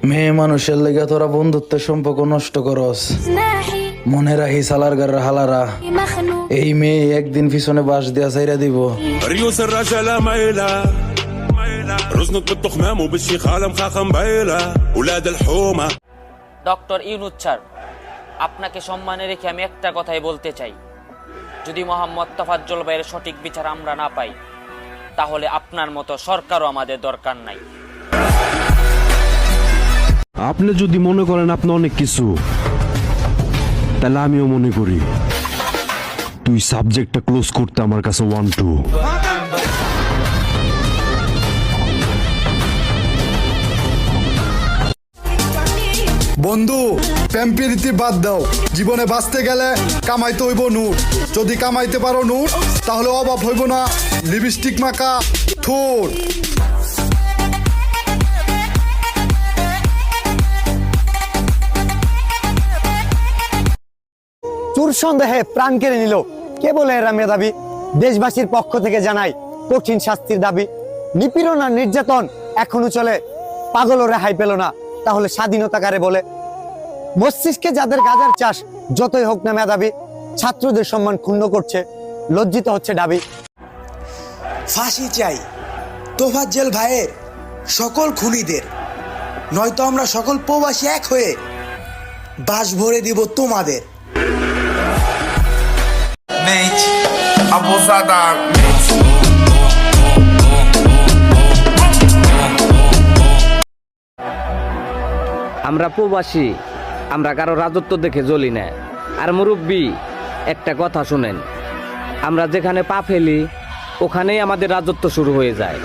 মেয়ে মানুষের লেগে তোরা বন্ধুত্বের সম্পর্ক নষ্ট করস। মনে রাখি সালার গার হালারা, এই মেয়ে একদিন পিছনে বাঁশ দিয়া চাইরা দিব। ريوس الرجالة مايلة رزنك بالتخمام وبالشيخ عالم خاخم بايلة ولاد الحومة। ডক্টর ইউনূস স্যার, আপনাকে সম্মানে রেখে আমি একটা কথাই বলতে চাই, যদি মোহাম্মদ তোফাজ্জল ভাইয়ের সঠিক বিচার আমরা না পাই, তাহলে আপনার মতো সরকারও আমাদের দরকার নাই। আপনি যদি মনে করেন আপনি অনেক কিছু, তাহলে আমিও মনে করি তুই সাবজেক্টটা ক্লোজ করতে আমার কাছে 1-2। বন্ধু, প্রেম প্রীতি বাদ দাও। জীবনে বাঁচতে গেলে কামাইতে হইব নূর। যদি কামাইতে পারো নূর, তাহলে অভাব হইব না লিপস্টিক মাখা ঠোঁট। চোর সন্দেহে প্রাণ কেড়ে নিল, কে বলে এরা মেধাবী? দেশবাসীর পক্ষ থেকে জানাই কঠিন শাস্তির দাবি। নিপীড়ন আর নির্যাতন এখনো চলে, পাগলও রেহাই পেল না, তাহলে স্বাধীনতা কারে বলে? মস্তিষ্কে যাদের গাজার চাষ, যতই হোক না মেধাবী, ছাত্রদের সম্মান ক্ষুণ্ণ করছে, লজ্জিত হচ্ছে দাবি। ফাঁসি চাই তোফাজ্জল ভাইয়ের সকল খুনিদের, নয়তো আমরা সকল প্রবাসী এক হয়ে বাস ভরে দিব তোমাদের। আমরা প্রবাসী, আমরা কারো রাজত্ব দেখে জ্বলি না। আর মুরব্বী, একটা কথা শুনেন, আমরা যেখানে পা ফেলি ওখানেই আমাদের রাজত্ব শুরু হয়ে যায়।